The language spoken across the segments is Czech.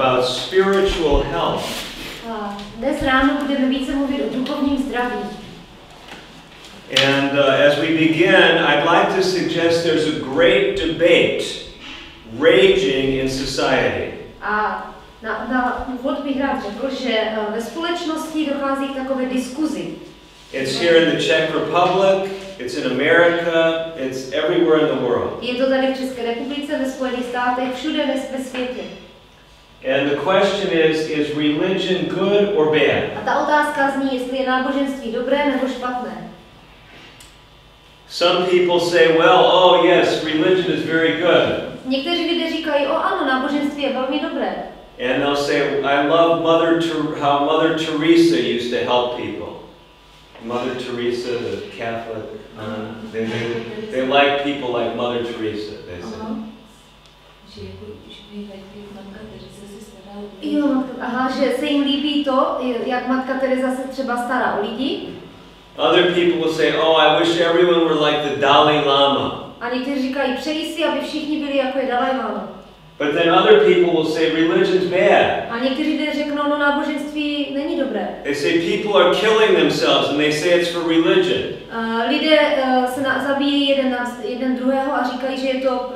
about spiritual health. Dnes ráno budeme více mluvit o duchovním zdraví. And as we begin, I'd like to suggest there's a great debate raging in society. A na úvod bych rád řekl, že ve společnosti dochází k takové diskuzi. It's here in the Czech Republic, it's in America, it's everywhere in the world. Je to tady v České republice, ve Spojených státech, všude ve světě. And the question is religion good or bad? A ta otázka zní, jestli je náboženství dobré nebo špatné. Some people say, well, oh yes, religion is very good. Někteří lidé říkají, ano, náboženství je velmi dobré. And they'll say, I love how Mother Teresa used to help people. Mother Teresa, the Catholic, they like people like Mother Teresa, they say. Že se jim líbí to, jak matka Teresa se třeba stará o lidi. Other people will say, oh, I wish everyone were like the Dalai Lama. A někteří říkají, přeji si, aby všichni byli jako je Dalai Lama. But then other people will say religion's bad. A někteří lidé řeknou, no náboženství není dobré. They say people are killing themselves and they say it's for religion. Lidé se zabíjí jeden druhého a říkají, že je to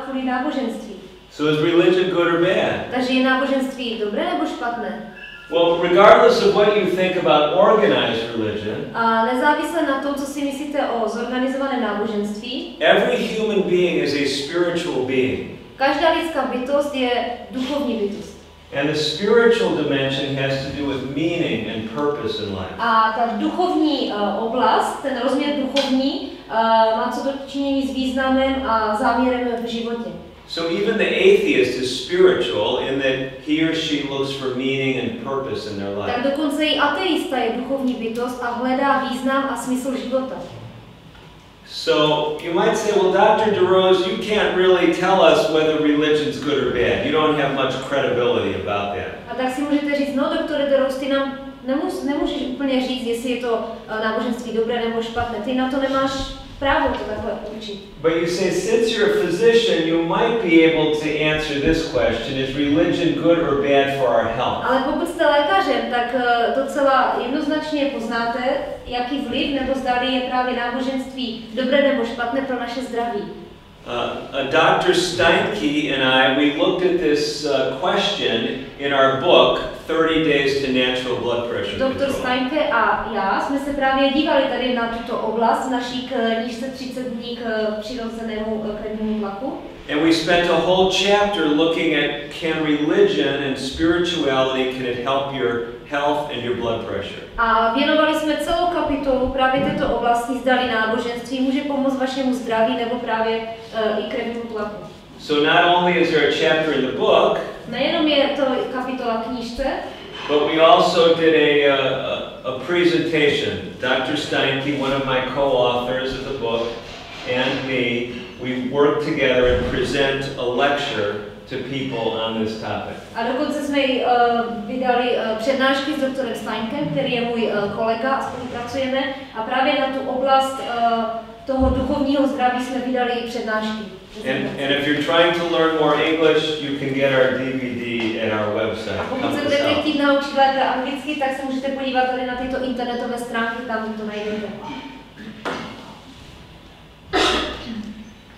kvůli náboženství. So is religion good or bad? Takže je náboženství dobré nebo špatné? Well, regardless of what you think about organized religion, a nezávisle na tom, co si myslíte o zorganizovaném náboženství, every human being is a spiritual being. Každá lidská bytost je duchovní bytost. And the spiritual dimension has to do with meaning and purpose in life. A ta duchovní oblast, ten rozměr duchovní, má co dočinění s významem a záměrem v životě. So even the atheist is spiritual in that he or she looks for meaning and purpose in their life. Tak dokonce i ateista je duchovní bytost a hledá význam a smysl života. So you might say, well, Dr. DeRose, you can't really tell us whether religion's good or bad. You don't have much credibility about that. A tak si můžete říct, no doktore DeRose, ty nám nemůžeš úplně říct, jestli je to náboženství dobré nebo špatné. Ty na to nemáš právo to takhle učit. But you say, since you're a physician, you might be able to answer this question: is religion good or bad for our health? Ale pokud jste lékařem, tak docela jednoznačně poznáte, jaký vliv nebo zdali je právě náboženství dobré nebo špatné pro naše zdraví. Dr. Steinke and I, we looked at this question in our book, 30 Days to Natural Blood Pressure Control. Dr. Steinke a já jsme se právě dívali tady na tuto oblast v naší knížce 30 dní k přirozenému krevnímu tlaku. And we spent a whole chapter looking at can religion and spirituality, can it help your health and your blood pressure. A věnovali jsme celou kapitolu právě této oblasti, zdali náboženství může pomoct vašemu zdraví nebo právě i krevnímu tlaku. So not only is there a chapter in the book, nejenom je to kapitola knížce, but we also did a presentation. Dr. Steinke, one of my co-authors of the book, and me, we worked together and present a lecture to people on this topic. A dokonce jsme vydali přednášky s doktorem Steinkem, který je můj kolega a spolupracujeme. A právě na tu oblast toho duchovního zdraví jsme vydali i přednášky. And if you're trying to learn more English, you can get our DVD at our website. A pokud se budete chtít naučit lépe anglicky, tak se můžete podívat tady na tyto internetové stránky, tam to najdete.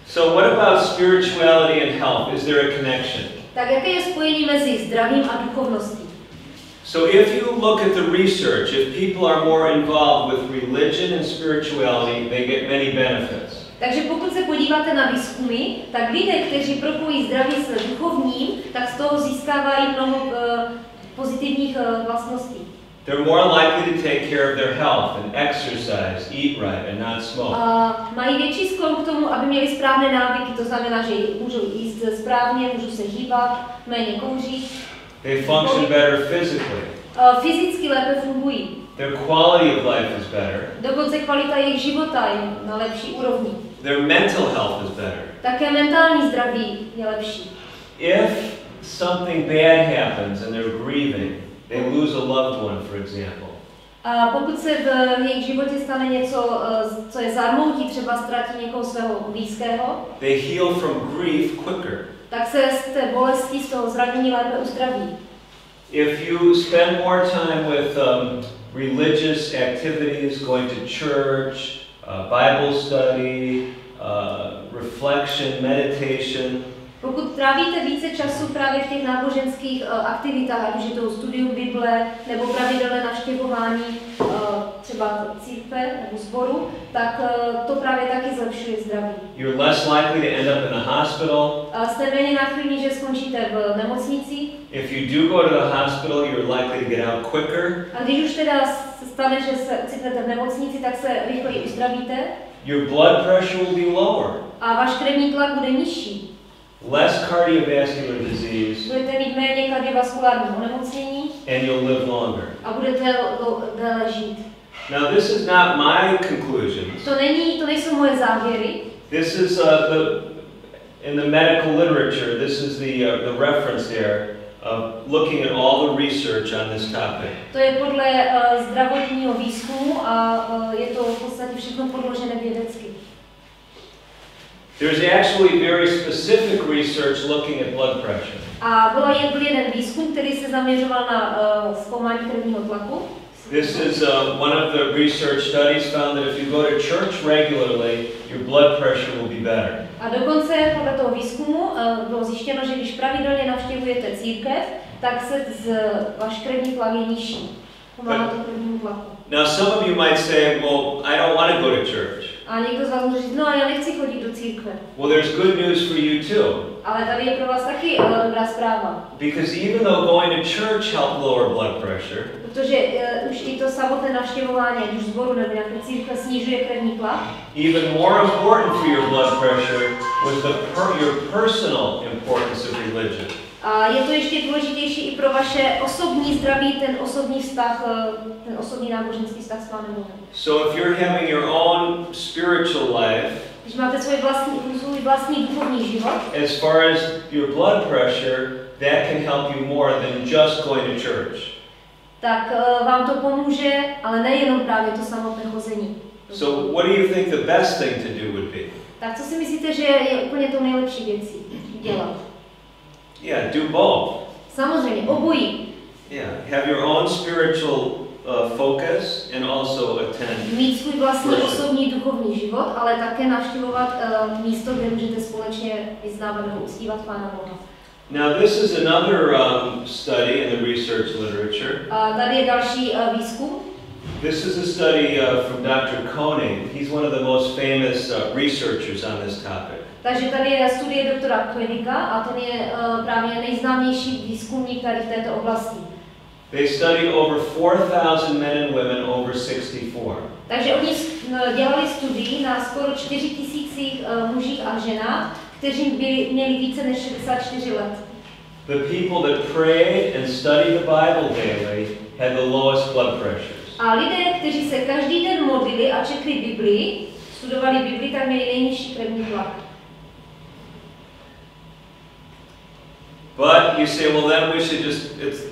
So what about spirituality and health? Is there a connection? Tak jaké je spojení mezi zdravím a duchovností? So if you look at the research, if people are more involved with religion and spirituality, they get many benefits. Takže pokud se podíváte na výzkumy, tak lidé, kteří propojí zdraví s duchovním, tak z toho získávají mnoho pozitivních vlastností. They're more likely to take care of their health and exercise, eat right and not smoke. Mají větší sklon k tomu, aby měli správné návyky, to znamená, že můžou jíst správně, můžou se hýbat, méně kouřit. They function better physically. Fyzicky lépe fungují. Their quality of life is better. Dokonce kvalita jejich života je na lepší úrovni. Their mental health is better. Také mentální zdraví je lepší. If something bad happens and they're grieving, they lose a loved one, for example. A pokud se v jejich životě stane něco, co je zarmoutí, třeba ztratí někoho svého blízkého, they heal from grief quicker. tak se z té bolesti, z toho zranění lépe uzdraví. If you spend more time with religious activities, going to church, Bible study, reflection, meditation, pokud trávíte více času právě v těch náboženských aktivitách, ať už je to studium Bible nebo pravidelné navštěvování třeba církve nebo sboru, tak to právě taky zlepšuje zdraví. You're less likely to end up in a hospital. Jste méně náchylní, že skončíte v nemocnici. If you do go to the hospital, you're likely to get out quicker. A když už teda se stane, že se ocitnete v nemocnici, tak se rychleji uzdravíte. Your blood pressure will be lower. A váš krevní tlak bude nižší. Less cardiovascular disease. Budete mít méně kardiovaskulárního onemocnění. And you'll live longer. A budete déle žít. Now this is not my conclusions. To nejsou moje závěry. This is in the medical literature. This is the reference there of looking at all the research on this topic. To je podle zdravotního výzkumu a je to v podstatě všechno podložené vědecky. There's actually very specific research looking at blood pressure. A byl jeden výzkum, který se zaměřoval na zkoumání krevního tlaku. This is one of the research studies found that if you go to church regularly, your blood pressure will be better. A dokonce podle toho výzkumu bylo zjištěno, že když pravidelně navštěvujete církev, tak se váš krevní tlak je nižší. Pomáhá to krevnímu tlaku. Now some of you might say, well, I don't want to go to church. A někdo z vás může říct, no já nechci chodit do církve. Well, there's good news for you too. Ale tady je pro vás taky dobrá zpráva. Because even though going to church helped lower blood pressure, protože už i to samotné navštěvování, ať už sboru nebo nějaké církve, snižuje krevní tlak. Even more important for your blood pressure was your personal importance of religion. A je to ještě důležitější i pro vaše osobní zdraví, ten osobní vztah, ten osobní náboženský vztah s Pánem Bohem. So if you're having your own spiritual life, když máte svůj vlastní duchovní život, as far as your blood pressure, that can help you more than just going to church. Tak vám to pomůže, ale nejenom právě to samotné chození. So what do you think the best thing to do would be? Tak co si myslíte, že je úplně to nejlepší věcí dělat? Yeah, do both. Samozřejmě, obojí. Yeah, have your own spiritual focus and also attend. Mít svůj vlastní osobní duchovní život, ale také navštěvovat místo, kde můžete společně vyznávat nebo uctívat Pána Boha. Now this is another study in the research literature. Tady je další výzkum. This is a study from Dr. Koenig. He's one of the most famous researchers on this topic. Takže tady je studie doktora Koeniga a ten je právě nejznámější výzkumník tady v této oblasti. They studied over 4,000 men and women over 64. Takže oni dělali studii na skoro 4,000 mužích a ženách, kteří měli více než 64 let. The people that prayed and studied the Bible daily had the lowest blood pressures. A lidé, kteří se každý den modlili a četli Biblii, studovali Biblii, tak měli nejnižší krevní tlak. But you say, well, then we should just, it's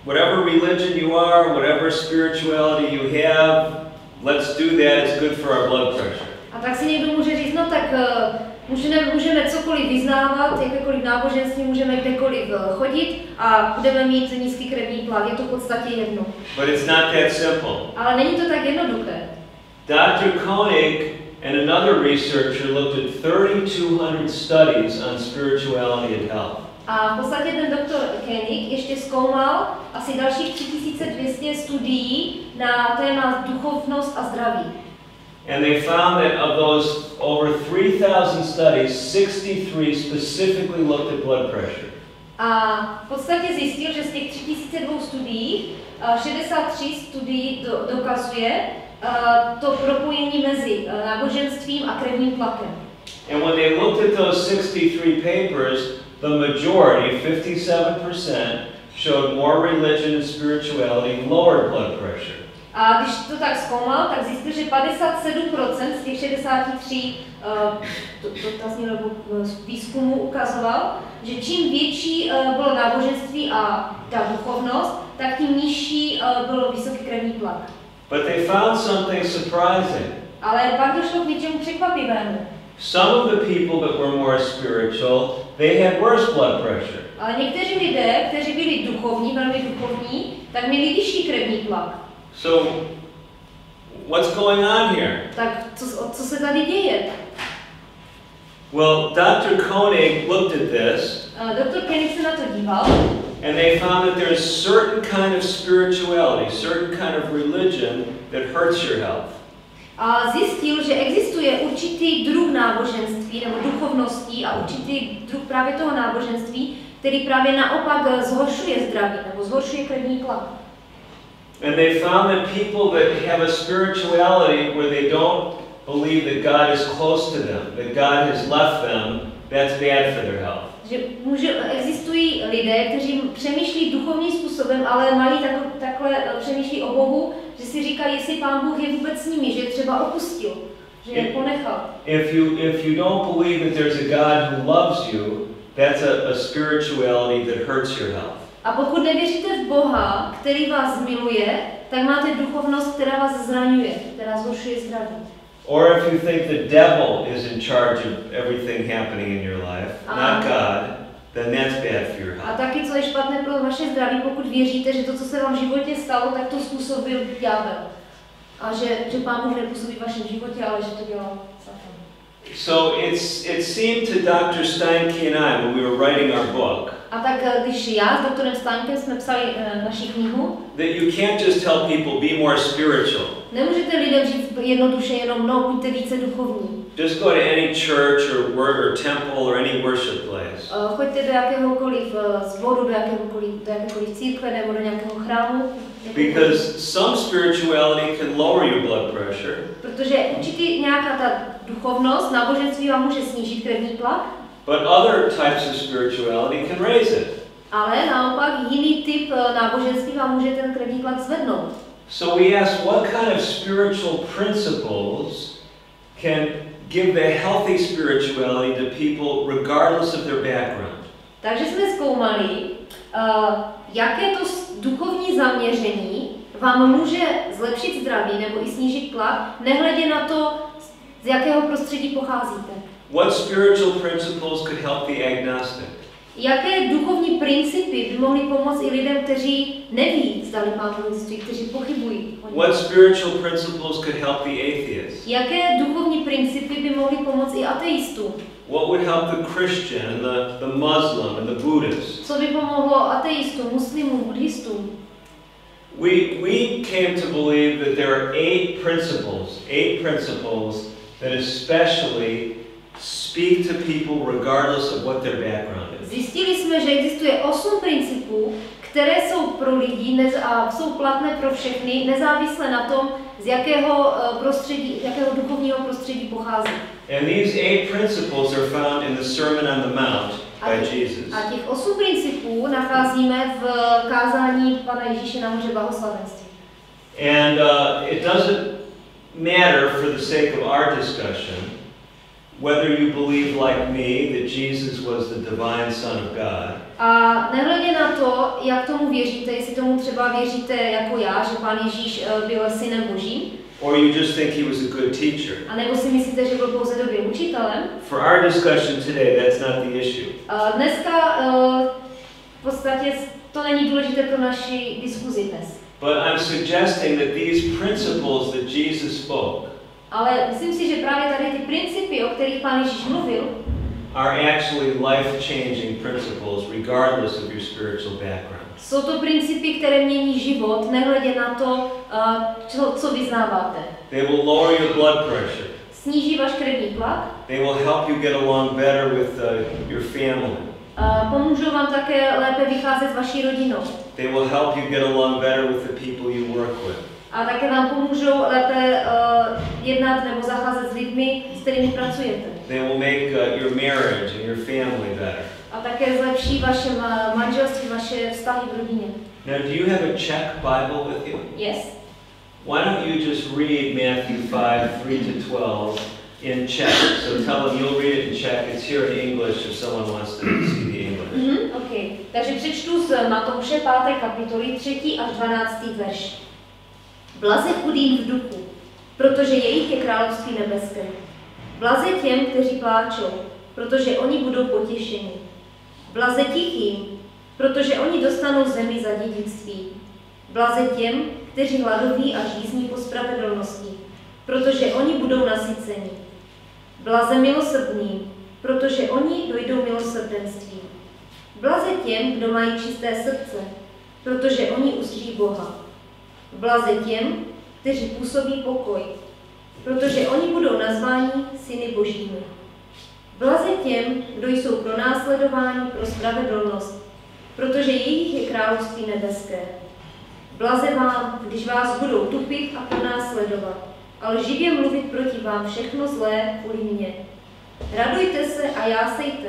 whatever religion you are, whatever spirituality you have, let's do that, it's good for our blood pressure. A tak si někdo může říct, no tak můžeme cokoliv vyznávat, jakékoliv náboženství, můžeme kdekoliv chodit a budeme mít nízký krevní tlak, je to v podstatě jedno. But it's not that simple. Ale není to tak jednoduché. Dr. Koenig and another researcher looked at 3,200 studies on spirituality and health. A v podstatě ten doktor Koenig ještě zkoumal asi dalších 3200 studií na téma duchovnost a zdraví. And they found that of those over 3,000 studies, 63 specifically looked at blood pressure. A v podstatě zjistil, že z těch 3200 studií 63 studií dokazuje to propojení mezi náboženstvím a krevním tlakem. And when they looked at those 63 papers, the majority, 57%, showed more religion and spirituality, lower blood pressure. A když to tak zkoumal, tak zjistil, že 57% z těch 63 výzkumů ukazoval, že čím větší bylo náboženství a ta duchovnost, tak tím nižší byl vysoký krevní tlak. But they found something surprising. Ale pak došlo k něčemu překvapivému. Some of the people that were more spiritual they had worse blood pressure. Ale někteří lidé, kteří byli duchovní, velmi duchovní, tak měli vyšší krevní tlak. So, what's going on here? Tak co se tady děje? Well, Dr. Koenig looked at this, Doktor Koenig se na to díval and they found that there's certain kind of spirituality, certain kind of religion that hurts your health. a zjistil, že existuje určitý druh náboženství nebo duchovností a určitý druh právě toho náboženství, který právě naopak zhoršuje zdraví nebo zhoršuje krevní tlak. And they found that people that have a spirituality where they don't believe that God is close to them, that God has left them, that's bad for their health. Že existují lidé, kteří přemýšlí duchovním způsobem, ale mají takhle přemýšlí o Bohu, že si říkají, jestli Pán Bůh je vůbec s nimi, že je třeba opustil, že je ponechal. If you don't believe that there's a God who loves you, that's a spirituality that hurts your health. A pokud nevěříte v Boha, který vás miluje, tak máte duchovnost, která vás zraňuje, která zhoršuje zdraví. Or if you think the devil is in charge of everything happening in your life, not God, then that's bad for your A health. taky, co je špatné pro vaše zdraví, pokud věříte, že to, co se vám v životě stalo, tak to způsobil ďábel. A že Pán Bůh nepůsobí v vašem životě, ale že to dělal Satan. So it seemed to Dr. Steinke and I, when we were writing our book, A tak když já s doktorem Steinkem jsme psali naši knihu, that you can't just tell people be more spiritual. nemůžete lidem říct jednoduše jenom, no, buďte více duchovní. Just go to any church or temple or any worship place. Choďte do jakéhokoliv sboru, do jakékoliv církve nebo do nějakého chrámu. Because some spirituality can lower your blood pressure. Protože určitě nějaká ta duchovnost, náboženství vám může snížit krevní tlak. But other types of spirituality can raise it. Ale naopak jiný typ náboženství vám může ten krevní tlak zvednout. So we asked what kind of spiritual principles can give the healthy spirituality to people regardless of their background. Takže jsme zkoumali, jaké to duchovní zaměření vám může zlepšit zdraví nebo i snížit tlak, nehledě na to, z jakého prostředí pocházíte. What spiritual principles could help the agnostic? Jaké duchovní principy by mohly pomoct i lidem, kteří neví, zdali Pán Bůh existuje, kteří pochybují? What spiritual principles could help the atheist? Jaké duchovní principy by mohly pomoct i ateistům? What would help the Christian and the Muslim and the Buddhist? Co by pomohlo ateistům, muslimům, buddhistům? We came to believe that there are eight principles that especially speak to people regardless of what their background is. Zjistili jsme, že existuje 8 principů, které jsou pro lidi a jsou platné pro všechny, nezávisle na tom, z jakého duchovního prostředí pochází. And these 8 principles are found in the Sermon on the Mount by Jesus. A těch 8 principů nacházíme v kázání Pana Ježíše na hoře blahoslavenství. And it doesn't matter for the sake of our discussion whether you believe like me that Jesus was the divine Son of God. A nehledě na to, jak tomu věříte, jestli tomu třeba věříte jako já, že Pán Ježíš byl synem Božím, or you just think he was a good teacher. a nebo si myslíte, že byl pouze dobrým učitelem. For our discussion today, that's not the issue. Dneska v podstatě to není důležité pro naši diskuzi dnes. But I'm suggesting that these principles that Jesus spoke Ale myslím si, že právě tady ty principy, o kterých Pán Ježíš mluvil, are actually life-changing principles regardless of your spiritual background. jsou to principy, které mění život, nehledě na to, co vyznáváte. They will lower your blood pressure. Sníží váš krevní tlak. They will help you get along better with your family. Pomůžou vám také lépe vycházet s vaší rodinou. They will help you get along better with the people you work with. A také vám pomůžou lépe jednat nebo zacházet s lidmi, s kterými pracujete. They will make your marriage and your family better. A také zlepší vaše manželství, vaše vztahy v rodině. Now, do you have a Czech Bible with you? Yes. Why don't you just read Matthew 5:3-12 in Czech? So tell them you'll read it in Czech. It's here in English if someone wants to see the English. Okay. Takže přečtu z Matouše 5. kapitoly 3. až 12. verš. Blaze chudým v duchu, protože jejich je království nebeské. Blaze těm, kteří pláčou, protože oni budou potěšeni. Blaze tichým, protože oni dostanou zemi za dědictví. Blaze těm, kteří hladoví a žízní po spravedlnosti, protože oni budou nasyceni. Blaze milosrdným, protože oni dojdou milosrdenství. Blaze těm, kdo mají čisté srdce, protože oni uzří Boha. Blaze těm, kteří působí pokoj, protože oni budou nazváni syny božími. Blaze těm, kdo jsou pronásledováni pro spravedlnost, protože jejich je království nebeské. Blaze vám, když vás budou tupit a pronásledovat, ale živě mluvit proti vám všechno zlé kvůli mně. Radujte se a jásejte,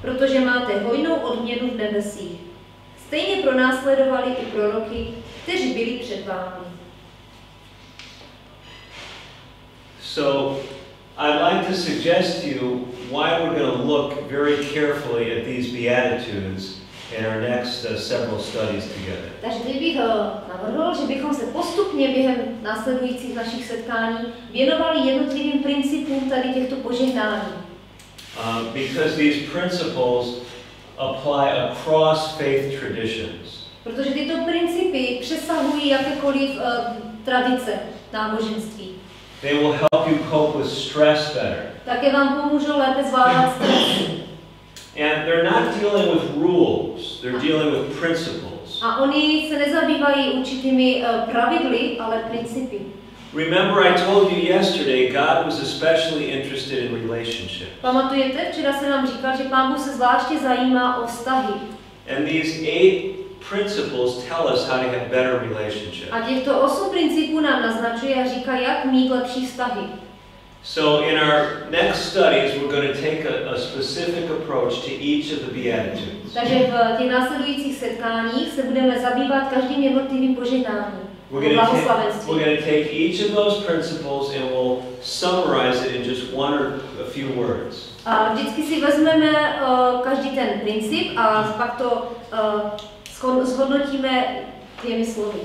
protože máte hojnou odměnu v nebesích. Stejně pronásledovali i proroky, kteří byli před vámi. So, I'd like to suggest to you why we're going to look very carefully at these Beatitudes in our next several studies together. Takže teď bych navrhl, že bychom se postupně během následujících našich setkání věnovali jednotlivým principům tady těchto požehnání. Because these principles apply across faith traditions. Protože tyto principy přesahují jakékoliv tradice náboženství. They will help you cope with stress better. Také vám pomůžou lépe zvládat stres. And they're not dealing with rules, they're dealing with principles. A oni se nezabývají určitými pravidly, ale principy. Remember I told you yesterday God was especially interested in relationship. Pamatujete, včera jsem vám říkal, že Pán Bůh se zvláště zajímá o vztahy. And these 8 principles tell us how to have better relationships. A těchto 8 principů nám naznačuje a říká, jak mít lepší vztahy. So in our next studies we're going to take a specific approach to each of the Beatitudes. Takže v těch následujících setkáních se budeme zabývat každým jednotlivým požehnáním. We're going to take each of those principles and we'll summarize it in just one or a few words. A vždycky si vezmeme každý ten princip a pak to zhodnotíme těmi slovy.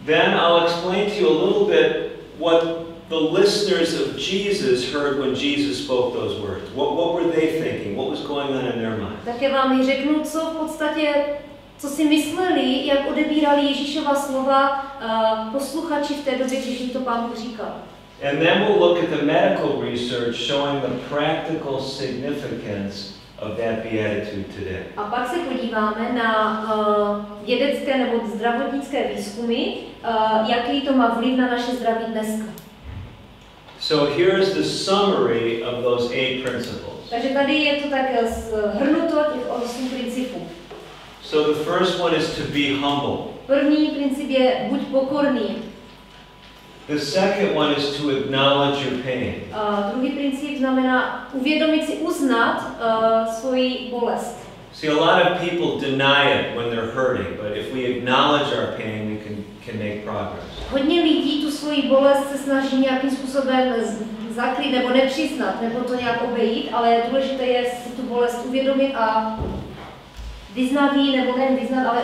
Then I'll explain to you a little bit what the listeners of Jesus heard when Jesus spoke those words. What were they thinking? What was going on in their mind? Také vám řeknu, co v podstatě, co si mysleli, jak odebírali Ježíšova slova posluchači v té době, když jim to Pán Bůh říkal. And then we'll look at the medical research showing the practical significance of that beatitude today. A pak se podíváme na vědecké nebo zdravotnické výzkumy, jaký to má vliv na naše zdraví dneska. So here is the summary of those 8 principles. Takže tady je to tak shrnuto těch 8 principů. So the first one is to be humble. První princip je buď pokorný. The second one is to acknowledge your pain. Druhý princip znamená uvědomit si, uznat svoji bolest. See, a lot of people deny it when they're hurting, but if we acknowledge our pain, we can make progress. Hodně lidí tu svoji bolest se snaží nějakým způsobem zakrýt nebo nepřiznat, nebo to nějak obejít, ale důležité je si tu bolest uvědomit a vyznat ji, nebo ne vyznat, ale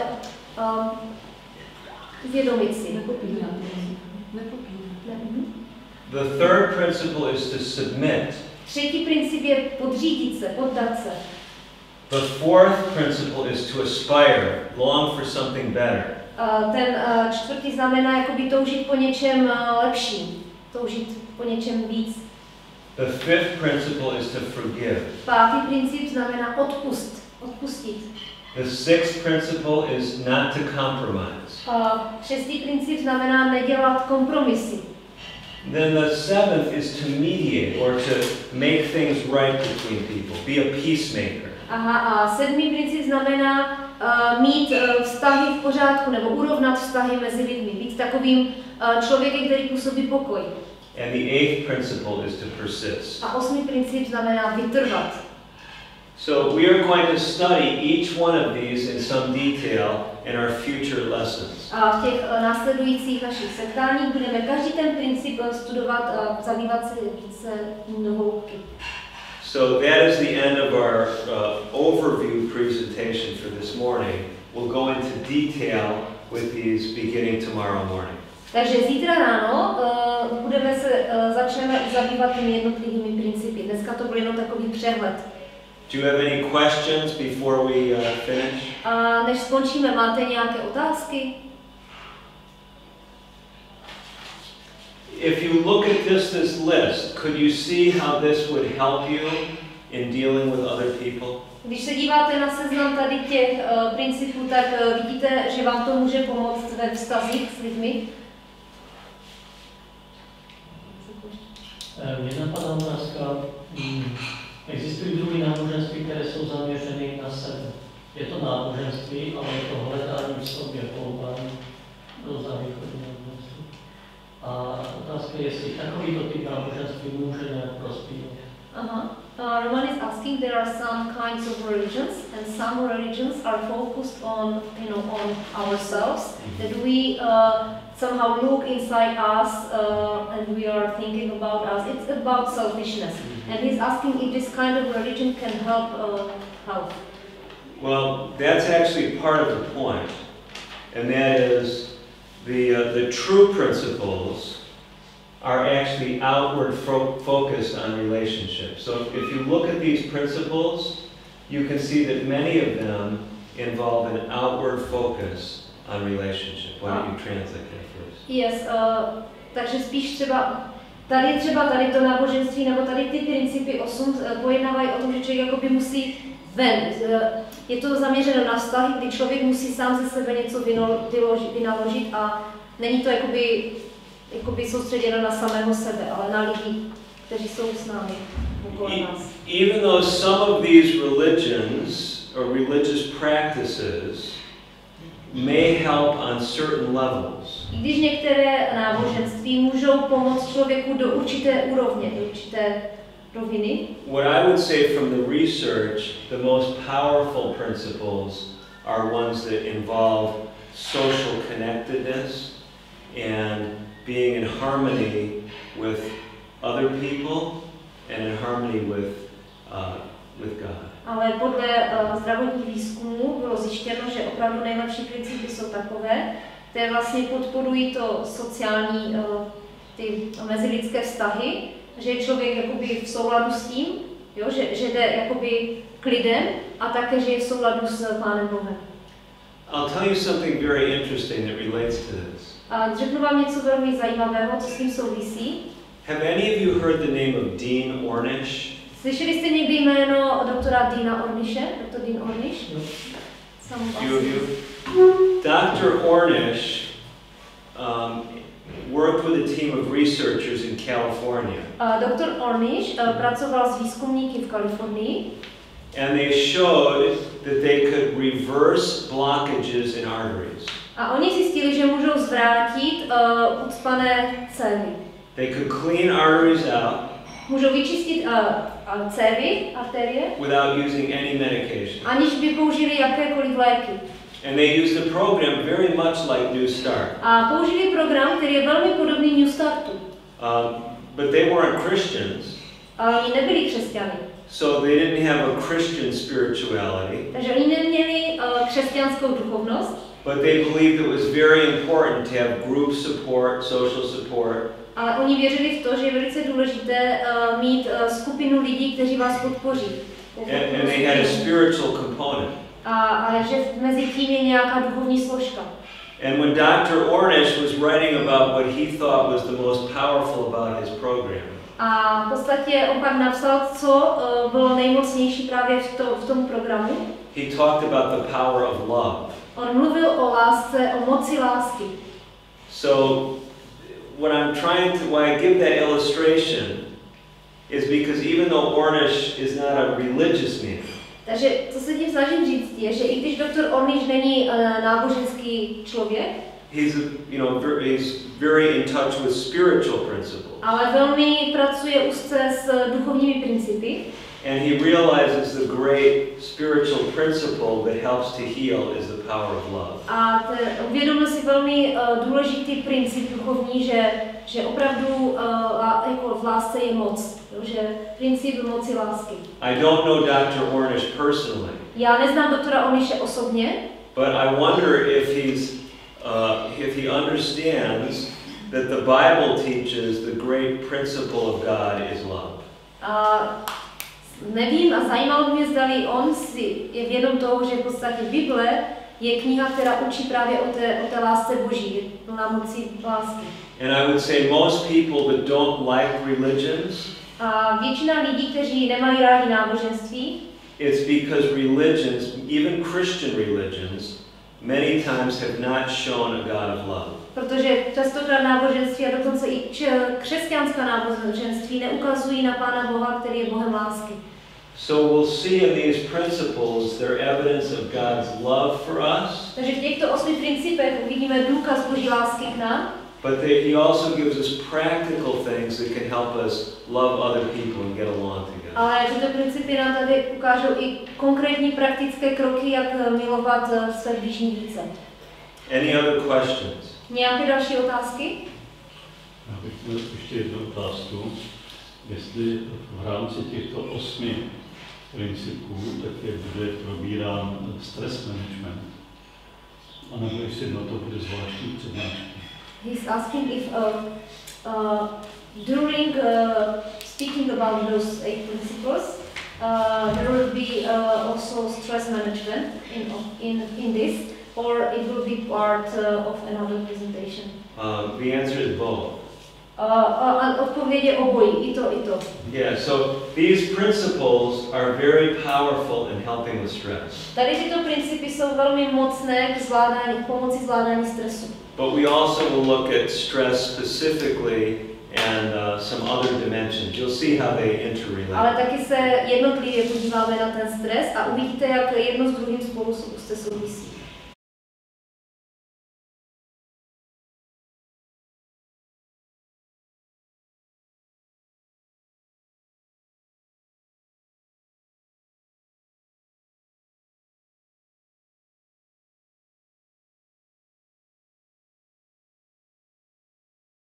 uvědomit si. The third principle is to submit. Třetí princip je podřídit se, poddat se. The fourth principle is to aspire, long for something better. Ten čtvrtý znamená jakoby toužit po něčem lepším, toužit po něčem víc. The fifth principle is to forgive. Pátý princip znamená odpustit. The sixth principle is not to compromise. Šestý princip znamená nedělat kompromisy. Then the seventh is to mediate or to make things right between people. Be a peacemaker. Aha, a sedmý princip znamená mít vztahy v pořádku nebo urovnat vztahy mezi lidmi, být takovým člověkem, který působí pokoj. And the eighth principle is to persist. A osmý princip znamená vytrvat. So we are going to study each one of these in some detail in our future lessons. A v těch následujících našich setkáních budeme každý ten princip studovat a zabývat se více do hloubky. So that is the end of our overview presentation for this morning. We'll go into detail with these beginning tomorrow morning. Takže zítra ráno začneme zabývat těmi jednotlivými principy. Dneska to byl jenom takový přehled. Do you have any questions before we finish? A než skončíme, máte nějaké otázky? If you look at this list, could you see how this would help you in dealing with other people? Když se díváte na seznam tady těch principů, tak vidíte, že vám to může pomoct ve vztazích s lidmi? Mě napadá otázka, existují druhy náboženství, které jsou zaměřeny na sebe. Je to náboženství, ale je to hledání v sobě, povolání do východního náboženství. A otázka je, jestli takovýto typ náboženství může nějak prospívat. Roman is asking, there are some kinds of religions, and some religions are focused on, on ourselves, that we somehow look inside us and we are thinking about us. It's about selfishness. And he's asking if this kind of religion can help. Well, that's actually part of the point, and that is the true principles are actually outward focused on relationships. So if you look at these principles, you can see that many of them involve an outward focus on relationship. Why don't you translate that first? Yes, takže spíš třeba tady to náboženství nebo tady ty principy 8 pojednávají o tom, že člověk jakoby musí ven. Je to zaměřeno na vztahy, kdy člověk musí sám ze sebe něco vynaložit a není to jakoby soustředěno na samého sebe, ale na lidi, kteří jsou s námi okolo nás. Even though some of these religions or religious practices may help on certain levels. I když některé náboženství můžou pomoct člověku do určité úrovně, do určité roviny. What I would say from the research, the most powerful principles are ones that involve social connectedness and being in harmony with other people and in harmony with God. Ale podle zdravotních výzkumů bylo zjištěno, že opravdu nejlepší principy jsou takové, které vlastně podporují to sociální, ty mezilidské vztahy, že je člověk jakoby v souladu s tím, jo, že jde jakoby k lidem a také, že je v souladu s Pánem Bohem. I'll tell you something very interesting that relates to this. A řeknu vám něco velmi zajímavého, co s tím souvisí. Have any of you heard the name of Dean Ornish? Slyšeli jste někdy jméno doktora Deana Ornishe? Dr. Dean Ornish? Few of you. Dr. Ornish worked with a team of researchers in California. Dr. Ornish pracoval s výzkumníky v Kalifornii. And they showed that they could reverse blockages in arteries. A oni zjistili, že můžou zvrátit ucpané cévy. They could clean arteries out. Můžou vyčistit cévy, arterie, without using any medication. Aniž by použili jakékoliv léky. And they used a program very much like New Start. A použili program, který je velmi podobný New Startu. But they weren't Christians. Ale oni nebyli křesťany. So they didn't have a Christian spirituality. Takže oni neměli křesťanskou duchovnost. But they believed it was very important to have group support, social support. Ale oni věřili v to, že je velice důležité mít skupinu lidí, kteří vás podpoří. And they had a spiritual component. Ale že mezi tím je nějaká duchovní složka. And when Dr. Ornish was writing about what he thought was the most powerful about his program. A v podstatě on pak napsal, co bylo nejmocnější právě v tom programu. He talked about the power of love. On mluvil o lásce, o moci lásky. So what I'm trying to, why I give that illustration is because even though Ornish is not a religious man. Takže co se tím snažím říct je, že i když doktor Ornish není náboženský člověk, he's very in touch with spiritual principles. Ale velmi pracuje úzce s duchovními principy. And he realizes the great spiritual principle that helps to heal is the power of love. A uvědomil si velmi důležitý princip duchovní, že opravdu jako v lásce je moc, že princip moci lásky. I don't know Dr. Ornish personally. Já neznám doktora Ornishe osobně. But I wonder if he understands that the Bible teaches the great principle of God is love. nevím a zajímalo by mě, zdali on si je vědom toho, že v podstatě Bible je kniha, která učí právě o té lásce Boží, plná moci lásky. And I would say most people that don't like religions, A většina lidí, kteří nemají rádi náboženství, it's because religions, even Christian religions, many times have not shown a God of love. protože častokrát náboženství a dokonce i křesťanská náboženství neukazují na Pána Boha, který je Bohem lásky. So we'll see in these principles their evidence of God's love for us. Takže v těchto 8 principech uvidíme důkaz Boží lásky k nám. But he also gives us practical things that can help us love other people and get along together. Ale tyto principy nám tady ukážou i konkrétní praktické kroky, jak milovat své bližní více. Any other questions? Nějaké další otázky? Já bych měl ještě jednu otázku. Jestli v rámci těchto 8 principů také bude probírán stres management, anebo jestli na to bude zvláštní přednáška. He's asking if during speaking about those 8 principles, there will be also stress management in this, or it will be part of another presentation. The answer is both. Odpověď je obojí, i to, i to. Yeah, so these principles are very powerful in helping with stress. Tady tyto principy jsou velmi mocné k zvládání, k pomoci zvládání stresu. But we also will look at stress specifically and some other dimensions. You'll see how they interrelate. Ale taky se jednotlivě podíváme na ten stres a uvidíte, jak jedno s druhým spolu souvisí.